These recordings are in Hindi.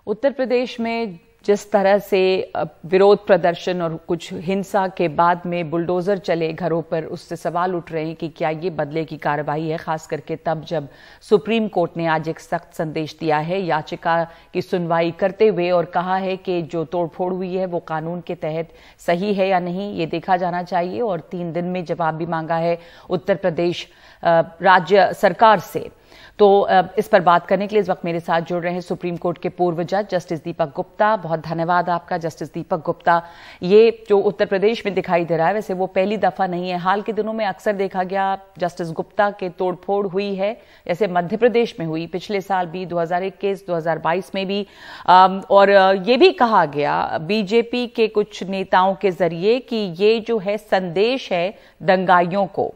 उत्तर प्रदेश में जिस तरह से विरोध प्रदर्शन और कुछ हिंसा के बाद में बुलडोजर चले घरों पर, उससे सवाल उठ रहे हैं कि क्या ये बदले की कार्रवाई है, खास करके तब जब सुप्रीम कोर्ट ने आज एक सख्त संदेश दिया है याचिका की सुनवाई करते हुए और कहा है कि जो तोड़फोड़ हुई है वो कानून के तहत सही है या नहीं, ये देखा जाना चाहिए। और 3 दिन में जवाब भी मांगा है उत्तर प्रदेश राज्य सरकार से। तो इस पर बात करने के लिए इस वक्त मेरे साथ जुड़ रहे हैं सुप्रीम कोर्ट के पूर्व जज जस्टिस दीपक गुप्ता। बहुत धन्यवाद आपका जस्टिस दीपक गुप्ता। ये जो उत्तर प्रदेश में दिखाई दे रहा है, वैसे वो पहली दफा नहीं है, हाल के दिनों में अक्सर देखा गया जस्टिस गुप्ता के तोड़फोड़ हुई है, जैसे मध्य प्रदेश में हुई, पिछले साल भी 2021 2022 में भी। और ये भी कहा गया बीजेपी के कुछ नेताओं के जरिए कि ये जो है संदेश है दंगाइयों को।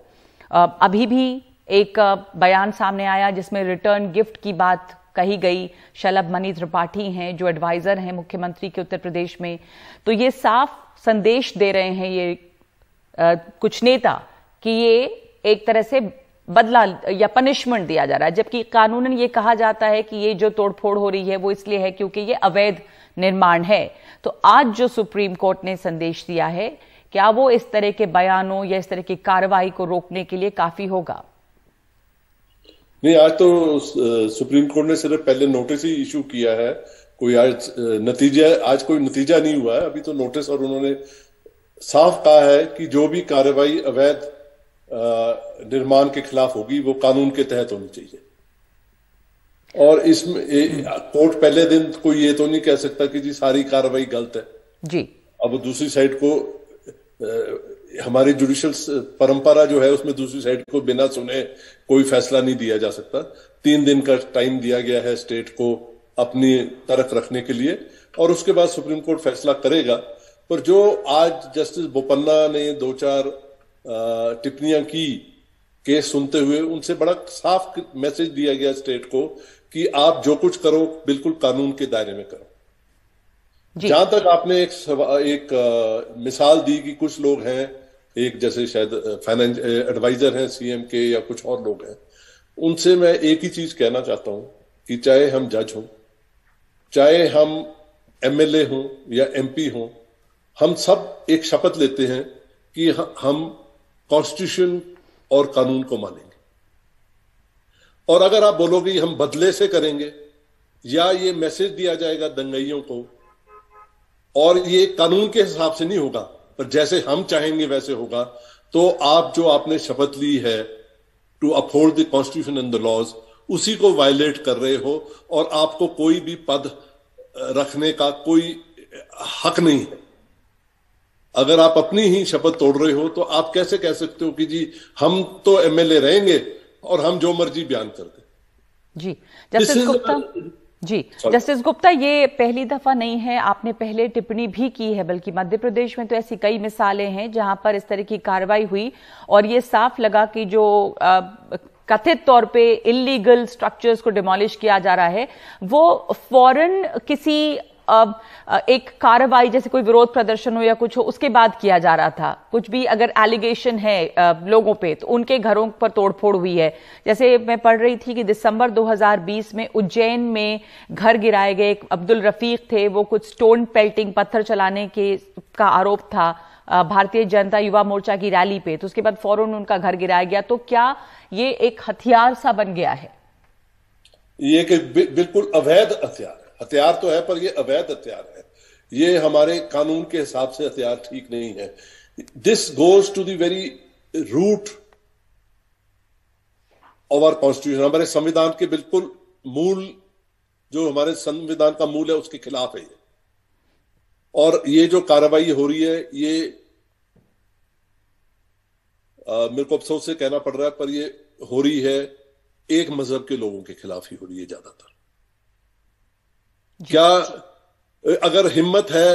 अभी भी एक बयान सामने आया जिसमें रिटर्न गिफ्ट की बात कही गई। शलभ मणि त्रिपाठी हैं जो एडवाइजर हैं मुख्यमंत्री के उत्तर प्रदेश में, तो ये साफ संदेश दे रहे हैं ये कुछ नेता कि ये एक तरह से बदला या पनिशमेंट दिया जा रहा है, जबकि कानूनन ये कहा जाता है कि ये जो तोड़फोड़ हो रही है वो इसलिए है क्योंकि ये अवैध निर्माण है। तो आज जो सुप्रीम कोर्ट ने संदेश दिया है, क्या वो इस तरह के बयानों या इस तरह की कार्रवाई को रोकने के लिए काफी होगा? नहीं, आज तो सुप्रीम कोर्ट ने सिर्फ पहले नोटिस ही इशू किया है, कोई आज कोई नतीजा नहीं हुआ है अभी तो नोटिस। और उन्होंने साफ कहा है कि जो भी कार्रवाई अवैध निर्माण के खिलाफ होगी वो कानून के तहत होनी चाहिए। और इसमें कोर्ट पहले दिन कोई ये तो नहीं कह सकता कि जी सारी कार्रवाई गलत है जी। अब दूसरी साइड को हमारी जुडिशियल परंपरा जो है उसमें दूसरी साइड को बिना सुने कोई फैसला नहीं दिया जा सकता। 3 दिन का टाइम दिया गया है स्टेट को अपनी तर्क रखने के लिए और उसके बाद सुप्रीम कोर्ट फैसला करेगा। पर जो आज जस्टिस बोपन्ना ने 2-4 टिप्पणियां की केस सुनते हुए, उनसे बड़ा साफ मैसेज दिया गया स्टेट को कि आप जो कुछ करो बिल्कुल कानून के दायरे में करो। जहां तक आपने एक मिसाल दी कि कुछ लोग हैं, एक जैसे शायद फाइनेंस एडवाइजर हैं सीएम के या कुछ और लोग हैं, उनसे मैं एक ही चीज कहना चाहता हूं कि चाहे हम जज हों, चाहे हम एमएलए हों या एमपी हों, हम सब एक शपथ लेते हैं कि हम कॉन्स्टिट्यूशन और कानून को मानेंगे। और अगर आप बोलोगे हम बदले से करेंगे या ये मैसेज दिया जाएगा दंगाइयों को और ये कानून के हिसाब से नहीं होगा पर जैसे हम चाहेंगे वैसे होगा, तो आप जो आपने शपथ ली है to uphold the constitution and the laws, उसी को वायलेट कर रहे हो और आपको कोई भी पद रखने का कोई हक नहीं है। अगर आप अपनी ही शपथ तोड़ रहे हो तो आप कैसे कह सकते हो कि जी हम तो एमएलए रहेंगे और हम जो मर्जी बयान कर दें। जी जस्टिस गुप्ता, जी जस्टिस गुप्ता, ये पहली दफा नहीं है, आपने पहले टिप्पणी भी की है, बल्कि मध्य प्रदेश में तो ऐसी कई मिसालें हैं जहां पर इस तरह की कार्रवाई हुई और ये साफ लगा कि जो कथित तौर पे इलीगल स्ट्रक्चर्स को डिमोलिश किया जा रहा है वो फौरन किसी एक कार्रवाई जैसे कोई विरोध प्रदर्शन हो या कुछ हो उसके बाद किया जा रहा था। कुछ भी अगर एलिगेशन है लोगों पे तो उनके घरों पर तोड़फोड़ हुई है। जैसे मैं पढ़ रही थी कि दिसंबर 2020 में उज्जैन में घर गिराए गए, एक अब्दुल रफीक थे, वो कुछ स्टोन पेल्टिंग पत्थर चलाने का आरोप था भारतीय जनता युवा मोर्चा की रैली पे, तो उसके बाद फौरन उनका घर गिराया गया। तो क्या ये एक हथियार सा बन गया है? ये बिल्कुल अवैध हथियार तो है पर ये अवैध हथियार है। ये हमारे कानून के हिसाब से हथियार ठीक नहीं है। This goes to the very root of our constitution, हमारे संविधान के बिल्कुल मूल, जो हमारे संविधान का मूल है उसके खिलाफ है ये। और ये जो कार्रवाई हो रही है ये मेरे को अफसोस से कहना पड़ रहा है पर ये हो रही है एक मजहब के लोगों के खिलाफ ही हो रही है ज्यादातर। क्या अगर हिम्मत है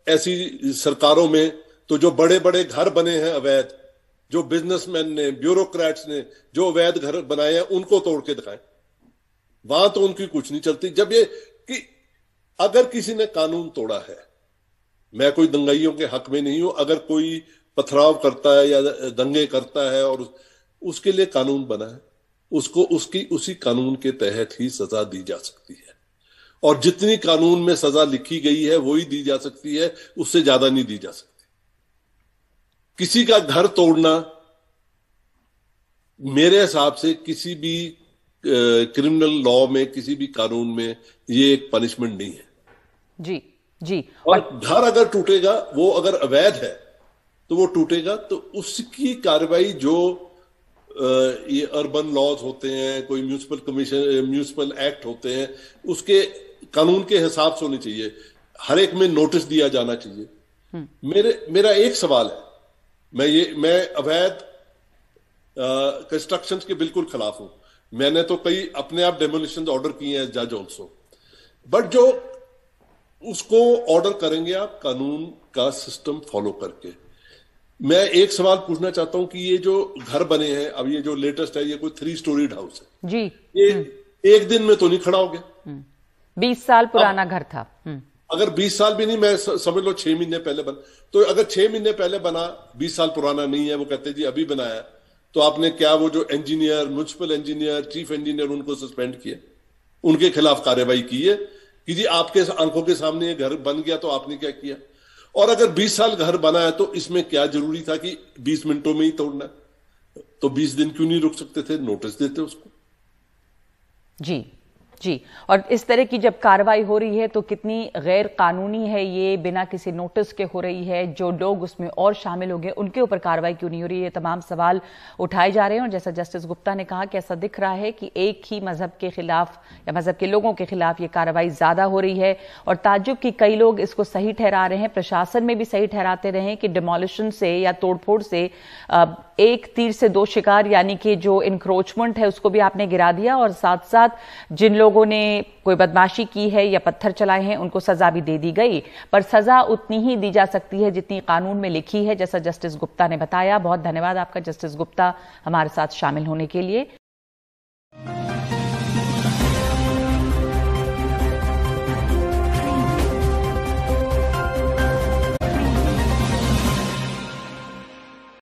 ऐसी सरकारों में तो जो बड़े बड़े घर बने हैं अवैध, जो बिजनेसमैन ने, ब्यूरोक्रेट्स ने जो अवैध घर बनाए हैं उनको तोड़ के दिखाएं, वहां तो उनकी कुछ नहीं चलती। जब ये कि अगर किसी ने कानून तोड़ा है, मैं कोई दंगाइयों के हक में नहीं हूं, अगर कोई पथराव करता है या दंगे करता है और उसके लिए कानून बना है, उसको उसी कानून के तहत ही सजा दी जा सकती है। और जितनी कानून में सजा लिखी गई है वही दी जा सकती है, उससे ज्यादा नहीं दी जा सकती। किसी का घर तोड़ना मेरे हिसाब से किसी भी क्रिमिनल लॉ में, किसी भी कानून में ये एक पनिशमेंट नहीं है। जी जी। और घर अगर टूटेगा, वो अगर अवैध है तो वो टूटेगा, तो उसकी कार्रवाई जो ये अर्बन लॉज होते हैं, कोई म्यूनिसिपल कमीशन, म्यूनिसिपल एक्ट होते हैं, उसके कानून के हिसाब से होनी चाहिए। हर एक में नोटिस दिया जाना चाहिए। मेरा एक सवाल है, मैं अवैध कंस्ट्रक्शंस के बिल्कुल खिलाफ हूं। मैंने तो कई अपने आप डेमोलिशन ऑर्डर किए हैं, जज ऑल्सो। बट जो उसको ऑर्डर करेंगे आप कानून का सिस्टम फॉलो करके। मैं एक सवाल पूछना चाहता हूं कि ये जो घर बने हैं, अब ये जो लेटेस्ट है, ये कोई 3 स्टोरीड हाउस है जी। ये एक दिन में तो नहीं खड़ा हो गया। 20 साल पुराना घर था। अगर 20 साल भी नहीं, मैं समझ लो 6 महीने पहले बना, तो अगर 6 महीने पहले बना, 20 साल पुराना नहीं है, वो कहते जी अभी बनाया, तो आपने क्या वो जो engineer, municipal engineer, chief engineer, उनको सस्पेंड किया, उनके खिलाफ कार्रवाई की है कि जी आपके आंखों के सामने ये घर बन गया तो आपने क्या किया? और अगर 20 साल घर बना है तो इसमें क्या जरूरी था कि 20 मिनटों में ही तोड़ना? तो 20 दिन क्यों नहीं रुक सकते थे? नोटिस देते उसको। जी जी। और इस तरह की जब कार्रवाई हो रही है तो कितनी गैर कानूनी है ये, बिना किसी नोटिस के हो रही है। जो लोग उसमें और शामिल हो गए उनके ऊपर कार्रवाई क्यों नहीं हो रही है? तमाम सवाल उठाए जा रहे हैं। और जैसा जस्टिस गुप्ता ने कहा कि ऐसा दिख रहा है कि एक ही मजहब के खिलाफ या मजहब के लोगों के खिलाफ ये कार्रवाई ज्यादा हो रही है। और ताज्जुब की कई लोग इसको सही ठहरा रहे हैं, प्रशासन में भी सही ठहराते रहे कि डिमोलिशन से या तोड़फोड़ से एक तीर से 2 शिकार, यानी कि जो इंक्रोचमेंट है उसको भी आपने गिरा दिया, और साथ साथ जिन लोगों ने कोई बदमाशी की है या पत्थर चलाए हैं उनको सजा भी दे दी गई। पर सजा उतनी ही दी जा सकती है जितनी कानून में लिखी है, जैसा जस्टिस गुप्ता ने बताया। बहुत धन्यवाद आपका जस्टिस गुप्ता, हमारे साथ शामिल होने के लिए।